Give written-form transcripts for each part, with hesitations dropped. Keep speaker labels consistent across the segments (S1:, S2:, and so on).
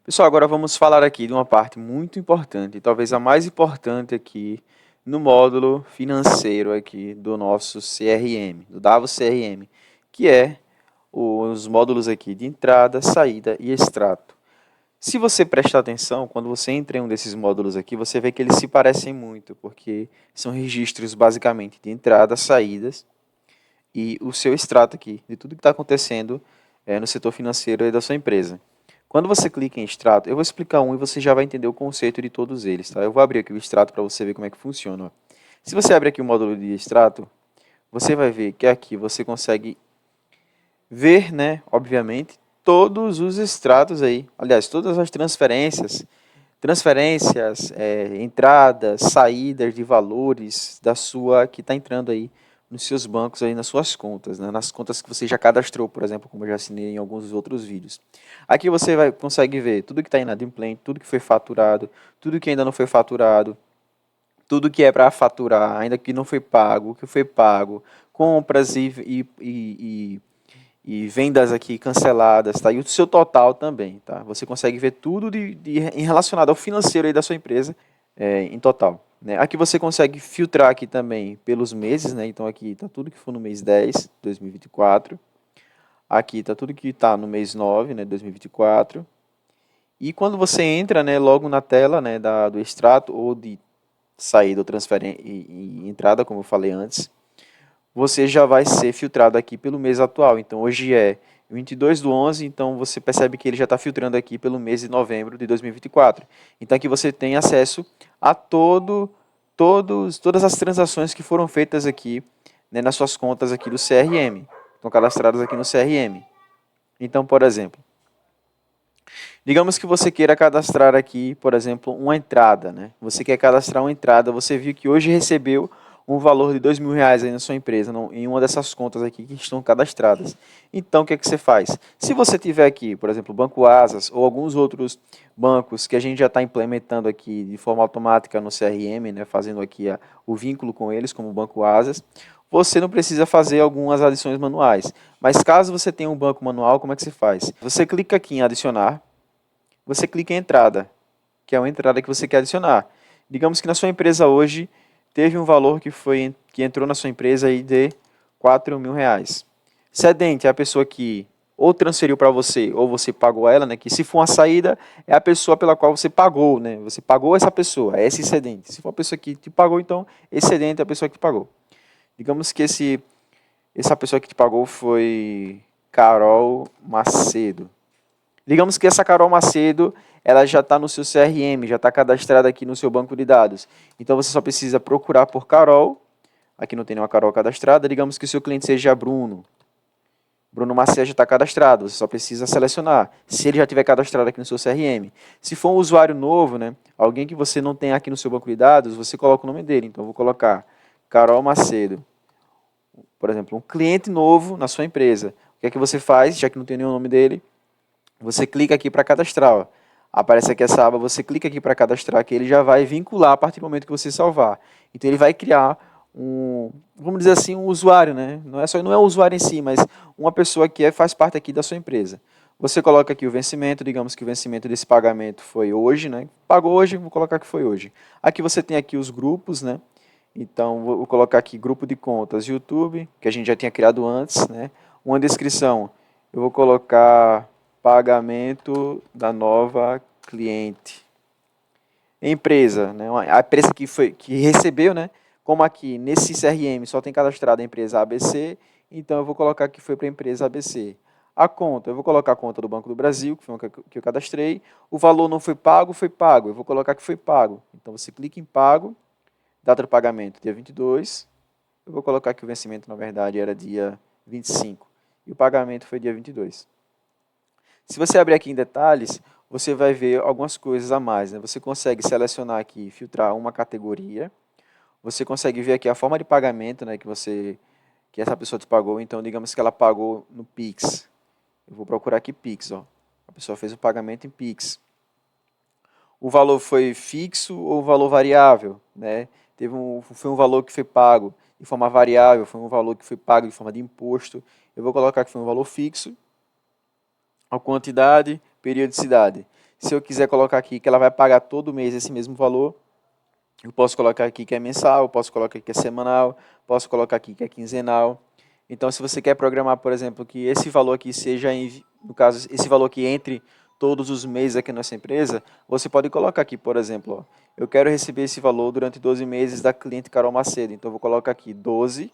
S1: Pessoal, agora vamos falar aqui de uma parte muito importante, talvez a mais importante aqui no módulo financeiro aqui do nosso CRM, do Davos CRM, que é os módulos aqui de entrada, saída e extrato. Se você prestar atenção, quando você entra em um desses módulos aqui, você vê que eles se parecem muito, porque são registros basicamente de entradas, saídas e o seu extrato aqui, de tudo que está acontecendo no setor financeiro da sua empresa. Quando você clica em extrato, eu vou explicar um e você já vai entender o conceito de todos eles, tá? Eu vou abrir aqui o extrato para você ver como é que funciona. Se você abrir aqui o módulo de extrato, você vai ver que aqui você consegue ver, né, obviamente, todos os extratos aí, aliás, todas as transferências, entradas, saídas de valores da sua que está entrando aí nos seus bancos aí nas suas contas, né? Nas contas que você já cadastrou, por exemplo, como eu já assinei em alguns outros vídeos. Aqui você consegue ver tudo que está inadimplente, tudo que foi faturado, tudo que ainda não foi faturado, tudo que é para faturar, ainda que não foi pago, o que foi pago, compras e vendas aqui canceladas, tá? E o seu total também, tá? Você consegue ver tudo em relacionado ao financeiro aí da sua empresa em total. Né? Aqui você consegue filtrar aqui também pelos meses, né? Então aqui está tudo que for no mês 10, 2024. Aqui está tudo que está no mês 9, né, 2024. E quando você entra, né, logo na tela, né, do extrato ou de saída ou transferência e entrada, como eu falei antes, você já vai ser filtrado aqui pelo mês atual. Então, hoje é 22/11, então você percebe que ele já está filtrando aqui pelo mês de novembro de 2024. Então, aqui você tem acesso a todas as transações que foram feitas aqui, né, nas suas contas aqui do CRM. Estão cadastradas aqui no CRM. Então, por exemplo, digamos que você queira cadastrar aqui, por exemplo, uma entrada, né? Você quer cadastrar uma entrada, você viu que hoje recebeu um valor de R$ 2.000 aí na sua empresa, em uma dessas contas aqui que estão cadastradas. Então, o que é que você faz? Se você tiver aqui, por exemplo, o Banco Asas ou alguns outros bancos que a gente já está implementando aqui de forma automática no CRM, né, fazendo aqui o vínculo com eles, como o Banco Asas, você não precisa fazer algumas adições manuais. Mas caso você tenha um banco manual, como é que você faz? Você clica aqui em adicionar, você clica em entrada, que é uma entrada que você quer adicionar. Digamos que na sua empresa hoje teve um valor que entrou na sua empresa aí de R$ 4.000. Cedente é a pessoa que ou transferiu para você ou você pagou ela, né? Que se for uma saída é a pessoa pela qual você pagou, né? Você pagou essa pessoa, é esse excedente. Se for a pessoa que te pagou, então excedente é a pessoa que te pagou. Digamos que essa pessoa que te pagou foi Carol Macedo. Digamos que essa Carol Macedo, ela já está no seu CRM, já está cadastrada aqui no seu banco de dados. Então você só precisa procurar por Carol. Aqui não tem nenhuma Carol cadastrada. Digamos que o seu cliente seja Bruno. Bruno Macedo já está cadastrado. Você só precisa selecionar. Se ele já tiver cadastrado aqui no seu CRM. Se for um usuário novo, né, alguém que você não tem aqui no seu banco de dados, você coloca o nome dele. Então eu vou colocar Carol Macedo. Por exemplo, um cliente novo na sua empresa. O que é que você faz, já que não tem nenhum nome dele? Você clica aqui para cadastrar. Ó. Aparece aqui essa aba, você clica aqui para cadastrar, que ele já vai vincular a partir do momento que você salvar. Então ele vai criar vamos dizer assim, um usuário, né? Não é o usuário em si, mas uma pessoa que faz parte aqui da sua empresa. Você coloca aqui o vencimento, digamos que o vencimento desse pagamento foi hoje, né? Pagou hoje, vou colocar que foi hoje. Aqui você tem aqui os grupos, né? Então vou colocar aqui grupo de contas YouTube, que a gente já tinha criado antes, né? Uma descrição, eu vou colocar pagamento da nova cliente. Empresa, né? A empresa que recebeu, né? Como aqui nesse CRM só tem cadastrado a empresa ABC, então eu vou colocar que foi para a empresa ABC. A conta, eu vou colocar a conta do Banco do Brasil, que foi uma que eu cadastrei. O valor não foi pago, foi pago. Eu vou colocar que foi pago. Então você clica em pago, data do pagamento dia 22. Eu vou colocar que o vencimento, na verdade, era dia 25. E o pagamento foi dia 22. Se você abrir aqui em detalhes, você vai ver algumas coisas a mais. Né? Você consegue selecionar aqui, filtrar uma categoria. Você consegue ver aqui a forma de pagamento, né, que essa pessoa te pagou. Então, digamos que ela pagou no Pix. Eu vou procurar aqui Pix. Ó. A pessoa fez o pagamento em Pix. O valor foi fixo ou valor variável? Né? Foi um valor que foi pago de forma variável, foi um valor que foi pago de forma de imposto. Eu vou colocar que foi um valor fixo, a quantidade, periodicidade. Se eu quiser colocar aqui que ela vai pagar todo mês esse mesmo valor, eu posso colocar aqui que é mensal, posso colocar aqui que é semanal, posso colocar aqui que é quinzenal. Então, se você quer programar, por exemplo, que esse valor aqui seja, no caso, esse valor aqui entre todos os meses aqui na nossa empresa, você pode colocar aqui, por exemplo, ó, eu quero receber esse valor durante 12 meses da cliente Carol Macedo. Então, eu vou colocar aqui 12,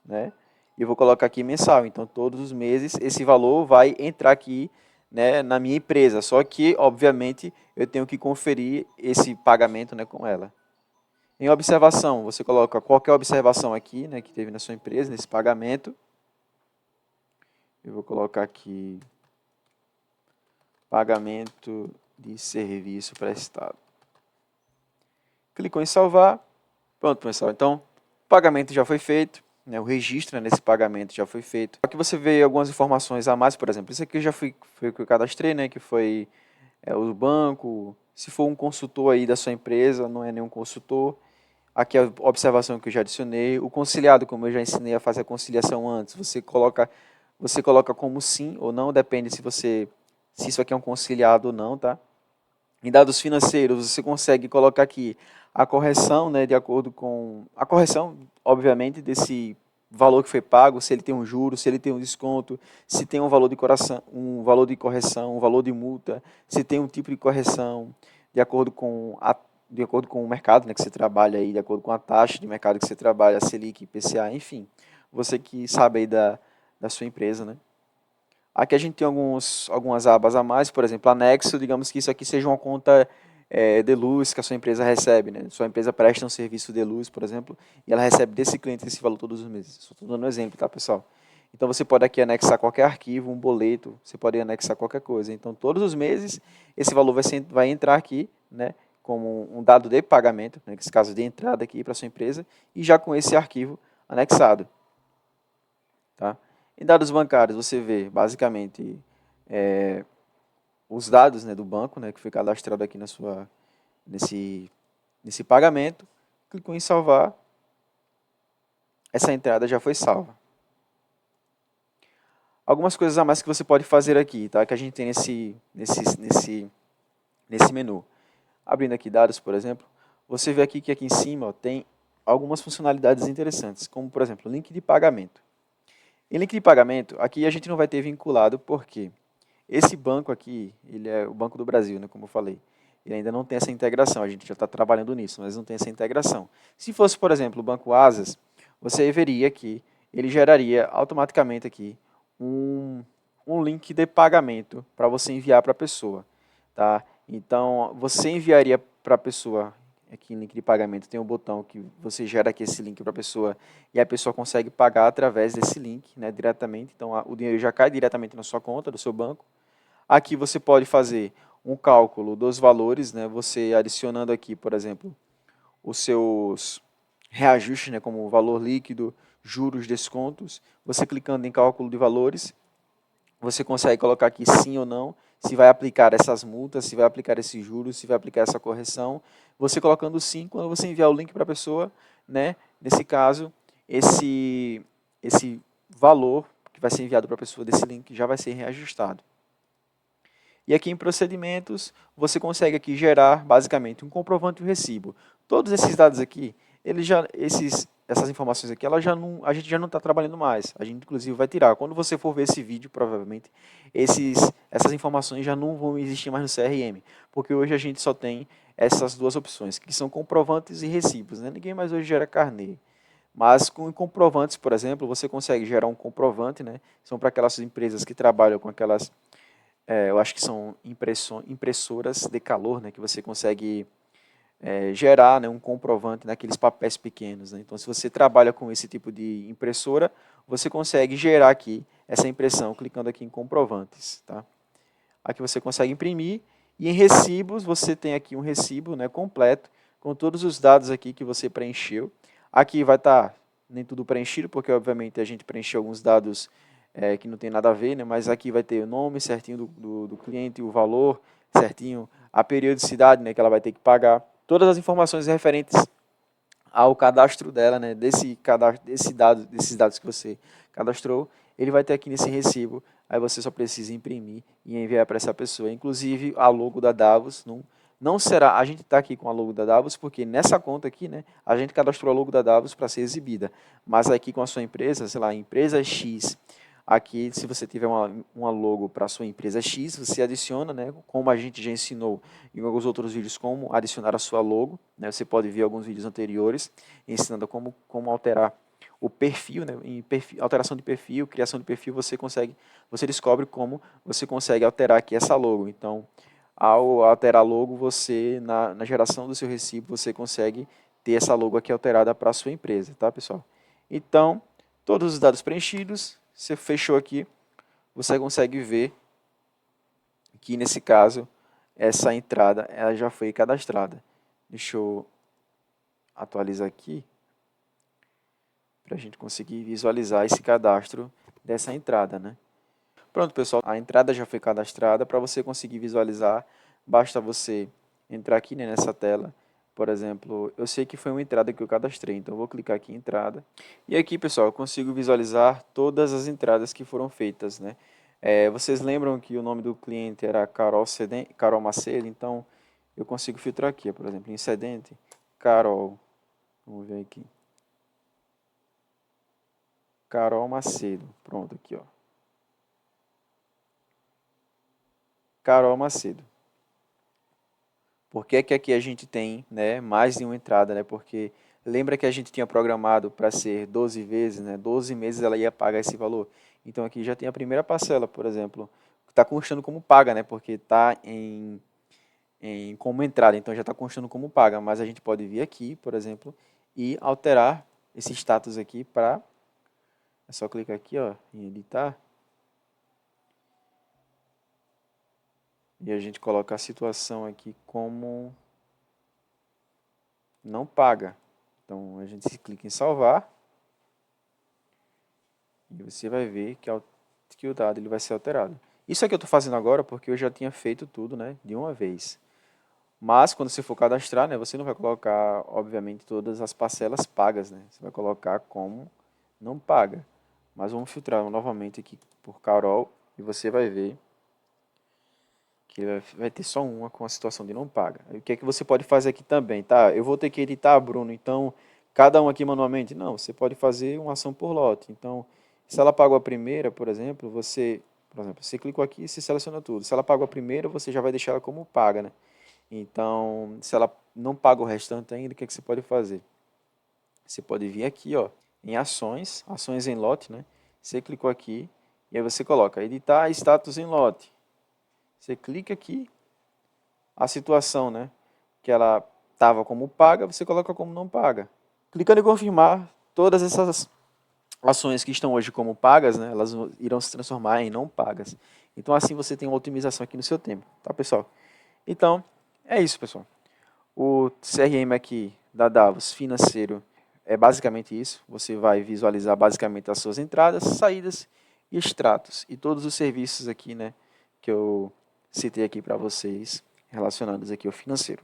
S1: né? E eu vou colocar aqui mensal. Então, todos os meses, esse valor vai entrar aqui, né, na minha empresa. Só que, obviamente, eu tenho que conferir esse pagamento, né, com ela. Em observação, você coloca qualquer observação aqui, né, que teve na sua empresa, nesse pagamento. Eu vou colocar aqui pagamento de serviço prestado. Clicou em salvar. Pronto, pessoal. Então, o pagamento já foi feito, né, o registro, né, nesse pagamento já foi feito. Aqui você vê algumas informações a mais, por exemplo, isso aqui já foi o que eu cadastrei, né, que foi o banco. Se for um consultor aí da sua empresa, não é nenhum consultor. Aqui a observação que eu já adicionei. O conciliado, como eu já ensinei a fazer a conciliação antes, você coloca como sim ou não, depende se isso aqui é um conciliado ou não, tá? Em dados financeiros, você consegue colocar aqui a correção, né, de acordo com a correção, obviamente, desse valor que foi pago, se ele tem um juro, se ele tem um desconto, se tem um valor de correção, um valor de multa, se tem um tipo de correção, de acordo com o mercado, né, que você trabalha aí, de acordo com a taxa de mercado que você trabalha, a Selic, IPCA, enfim, você que sabe aí da sua empresa, né? Aqui a gente tem algumas abas a mais, por exemplo, anexo, digamos que isso aqui seja uma conta de luz que a sua empresa recebe, né? Sua empresa presta um serviço de luz, por exemplo, e ela recebe desse cliente esse valor todos os meses. Só estou dando um exemplo, tá, pessoal? Então você pode aqui anexar qualquer arquivo, um boleto, você pode anexar qualquer coisa. Então todos os meses esse valor vai entrar aqui, né, como um dado de pagamento, né, nesse caso de entrada aqui para a sua empresa, e já com esse arquivo anexado, tá? Em dados bancários, você vê, basicamente, os dados, né, do banco, né, que foi cadastrado aqui nesse pagamento. Clicou em salvar, essa entrada já foi salva. Algumas coisas a mais que você pode fazer aqui, tá, que a gente tem nesse menu. Abrindo aqui dados, por exemplo, você vê aqui que aqui em cima ó, tem algumas funcionalidades interessantes, como, por exemplo, link de pagamento. Em link de pagamento, aqui a gente não vai ter vinculado, porque esse banco aqui, ele é o Banco do Brasil, né, como eu falei. Ele ainda não tem essa integração, a gente já está trabalhando nisso, mas não tem essa integração. Se fosse, por exemplo, o Banco Asas, você veria que ele geraria automaticamente aqui um link de pagamento para você enviar para a pessoa. Tá? Então, você enviaria para a pessoa aqui em link de pagamento tem um botão que você gera aqui esse link para a pessoa e a pessoa consegue pagar através desse link, né, diretamente. Então, o dinheiro já cai diretamente na sua conta do seu banco. Aqui você pode fazer um cálculo dos valores, né, você adicionando aqui, por exemplo, os seus reajustes, né, como valor líquido, juros, descontos. Você clicando em cálculo de valores, você consegue colocar aqui sim ou não, se vai aplicar essas multas, se vai aplicar esses juros, se vai aplicar essa correção. Você colocando sim, quando você enviar o link para a pessoa, né, nesse caso, esse valor que vai ser enviado para a pessoa desse link já vai ser reajustado. E aqui em procedimentos, você consegue aqui gerar basicamente um comprovante e um recibo. Todos esses dados aqui, essas informações aqui, a gente já não está trabalhando mais. A gente inclusive vai tirar. Quando você for ver esse vídeo, provavelmente, essas informações já não vão existir mais no CRM. Porque hoje a gente só tem essas duas opções, que são comprovantes e recibos, né? Ninguém mais hoje gera carnê. Mas com comprovantes, por exemplo, você consegue gerar um comprovante, né? São para aquelas empresas que trabalham com aquelas eu acho que são impressoras de calor, né, que você consegue gerar, né, um comprovante naqueles papéis pequenos. Né? Então, se você trabalha com esse tipo de impressora, você consegue gerar aqui essa impressão clicando aqui em comprovantes. Tá? Aqui você consegue imprimir e em recibos você tem aqui um recibo, né, completo com todos os dados aqui que você preencheu. Aqui vai estar nem tudo preenchido, porque obviamente a gente preencheu alguns dados que não tem nada a ver, né? Mas aqui vai ter o nome certinho do cliente, o valor certinho, a periodicidade, né, que ela vai ter que pagar, todas as informações referentes ao cadastro dela, né, desses dados que você cadastrou, ele vai ter aqui nesse recibo aí você só precisa imprimir e enviar para essa pessoa. Inclusive, a logo da Davos não será, a gente está aqui com a logo da Davos, porque nessa conta aqui, né, a gente cadastrou a logo da Davos para ser exibida, mas aqui com a sua empresa, sei lá, empresa X, aqui se você tiver uma logo para a sua empresa X, você adiciona, né, como a gente já ensinou em alguns outros vídeos como adicionar a sua logo, né, você pode ver alguns vídeos anteriores ensinando como alterar o perfil, né, em perfil, alteração de perfil, criação de perfil, você descobre como você consegue alterar aqui essa logo. Então, ao alterar a logo, você, na geração do seu recibo, você consegue ter essa logo aqui alterada para a sua empresa, tá, pessoal? Então, todos os dados preenchidos, você fechou aqui, você consegue ver que, nesse caso, essa entrada ela já foi cadastrada. Deixa eu atualizar aqui, para a gente conseguir visualizar esse cadastro dessa entrada, né? Pronto, pessoal, a entrada já foi cadastrada. Para você conseguir visualizar, basta você entrar aqui, né, nessa tela. Por exemplo, eu sei que foi uma entrada que eu cadastrei, então eu vou clicar aqui em entrada. E aqui, pessoal, eu consigo visualizar todas as entradas que foram feitas, né? Vocês lembram que o nome do cliente era Carol Macedo, então eu consigo filtrar aqui, por exemplo, incidente, Carol, vamos ver aqui, Carol Macedo, pronto, aqui, ó. Carol Macedo. Por que que aqui a gente tem, né, mais de uma entrada, né? Porque lembra que a gente tinha programado para ser 12 vezes, né? 12 meses ela ia pagar esse valor. Então aqui já tem a primeira parcela, por exemplo, que está constando como paga, né? Porque está como entrada, então já está constando como paga. Mas a gente pode vir aqui, por exemplo, e alterar esse status aqui para... É só clicar aqui, ó, em editar. E a gente coloca a situação aqui como não paga. Então a gente clica em salvar e você vai ver que o dado ele vai ser alterado. Isso aqui eu estou fazendo agora porque eu já tinha feito tudo, né, de uma vez. Mas quando você for cadastrar, né, você não vai colocar, obviamente, todas as parcelas pagas, né? Você vai colocar como não paga. Mas vamos filtrar novamente aqui por Carol e você vai ver que vai ter só uma com a situação de não paga. E o que é que você pode fazer aqui também, tá? Eu vou ter que editar, Bruno, então cada um aqui manualmente? Não, você pode fazer uma ação por lote. Então, se ela pagou a primeira, por exemplo, você clicou aqui e se seleciona tudo. Se ela pagou a primeira, você já vai deixar ela como paga, né? Então, se ela não paga o restante ainda, o que é que você pode fazer? Você pode vir aqui, ó, em ações, ações em lote, né? Você clicou aqui e aí você coloca editar status em lote. Você clica aqui, a situação, né, que ela estava como paga, você coloca como não paga. Clicando em confirmar, todas essas ações que estão hoje como pagas, né, elas irão se transformar em não pagas. Então assim você tem uma otimização aqui no seu tempo, tá, pessoal? Então, é isso, pessoal. O CRM aqui da Davos financeiro é basicamente isso. Você vai visualizar basicamente as suas entradas, saídas e extratos. E todos os serviços aqui, né, que eu citei aqui para vocês relacionados aqui ao financeiro.